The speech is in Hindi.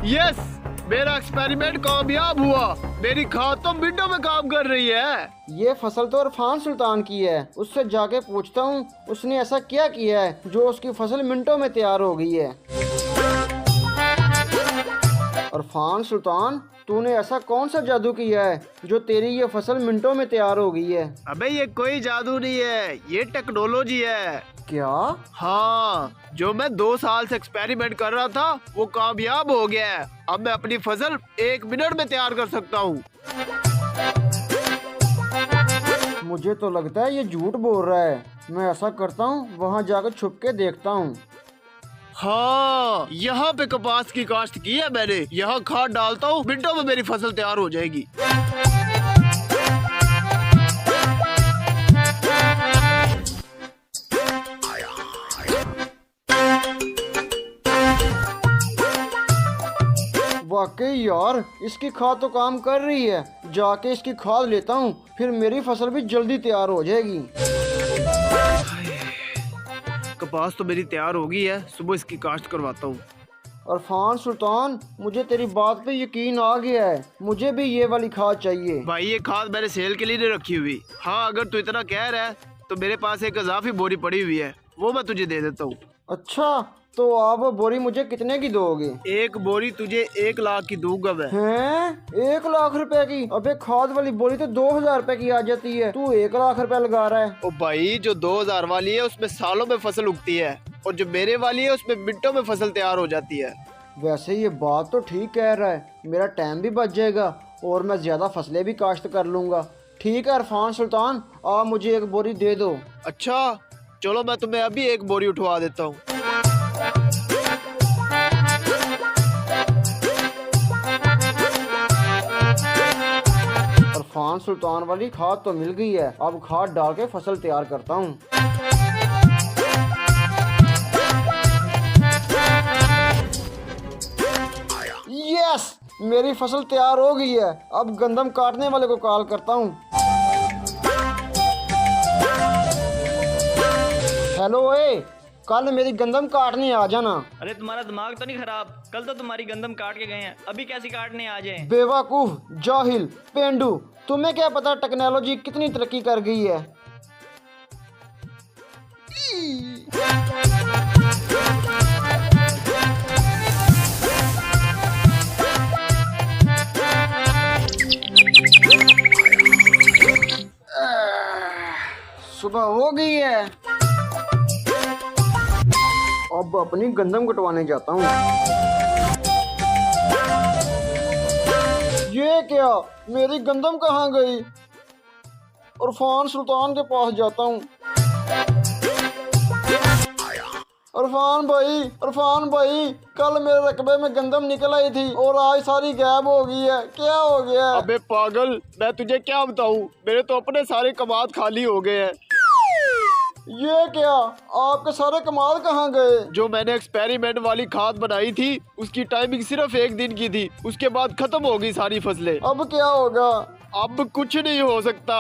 यस, मेरा एक्सपेरिमेंट कामयाब हुआ। मेरी खाद तो मिनटों में काम कर रही है। ये फसल तो इरफान सुल्तान की है। उससे जाके पूछता हूँ उसने ऐसा क्या किया है जो उसकी फसल मिनटों में तैयार हो गई है। इरफान सुल्तान, तूने ऐसा कौन सा जादू किया है जो तेरी ये फसल मिनटों में तैयार हो गई है? अबे ये कोई जादू नहीं है, ये टेक्नोलॉजी है। क्या? हाँ, जो मैं 2 साल से एक्सपेरिमेंट कर रहा था वो कामयाब हो गया है। अब मैं अपनी फसल 1 मिनट में तैयार कर सकता हूँ। मुझे तो लगता है ये झूठ बोल रहा है। मैं ऐसा करता हूँ, वहाँ जाकर छुप के देखता हूँ। हाँ, यहाँ पे कपास की काश्त की है मैंने। यहाँ खाद डालता हूँ, मिनटों में मेरी फसल तैयार हो जाएगी। वाकई यार, इसकी खाद तो काम कर रही है। जाके इसकी खाद लेता हूँ, फिर मेरी फसल भी जल्दी तैयार हो जाएगी। कपास तो मेरी तैयार हो गई है, सुबह इसकी काश्त करवाता हूँ। इरफान सुल्तान, मुझे तेरी बात पे यकीन आ गया है। मुझे भी ये वाली खाद चाहिए। भाई ये खाद मैंने सेल के लिए नहीं रखी हुई। हाँ, अगर तू इतना कह रहा है तो मेरे पास एक इजाफी बोरी पड़ी हुई है, वो मैं तुझे दे देता हूँ। अच्छा, तो आप वो बोरी मुझे कितने की दोगे? एक बोरी तुझे 1 लाख की दूंगा मैं। हैं? 1 लाख रुपए की? अबे खाद वाली बोरी तो 2000 रुपए की आ जाती है, तू 1 लाख रुपए लगा रहा है। ओ भाई, जो 2000 वाली है उसमें सालों में फसल उगती है, और जो मेरे वाली है उसमें मिनटों में फसल तैयार हो जाती है। वैसे ये बात तो ठीक कह रहा है, मेरा टाइम भी बच जाएगा और मैं ज्यादा फसलें भी काश्त कर लूंगा। ठीक है इरफान सुल्तान, आप मुझे एक बोरी दे दो। अच्छा चलो, मैं तुम्हें अभी एक बोरी उठवा देता हूँ। इरफान सुल्तान वाली खाद तो मिल गई है। अब खाद डाल के फसल तैयार करता हूँ। यस, मेरी फसल तैयार हो गई है। अब गंदम काटने वाले को कॉल करता हूँ। हेलो, कल मेरी गंदम काटने आ जाना। अरे तुम्हारा दिमाग तो नहीं खराब? कल तो तुम्हारी गंदम काट के गए हैं, अभी कैसी काटने आ जाए? बेवकूफ, जाहिल, पेंडू, तुम्हें क्या पता टेक्नोलॉजी कितनी तरक्की कर गई है। सुबह हो गई है, अब अपनी गंदम कटवाने जाता हूँ। ये क्या, मेरी गंदम कहाँ गई? इरफान सुल्तान के पास जाता हूँ। इरफान भाई, कल मेरे रकबे में गंदम निकल आई थी और आज सारी गायब हो गई है, क्या हो गया? अबे पागल, मैं तुझे क्या बताऊँ, मेरे तो अपने सारे कमाद खाली हो गए हैं। ये क्या, आपके सारे कमाल कहाँ गए? जो मैंने एक्सपेरिमेंट वाली खाद बनाई थी उसकी टाइमिंग सिर्फ 1 दिन की थी, उसके बाद खत्म हो गई सारी फसलें। अब क्या होगा? अब कुछ नहीं हो सकता।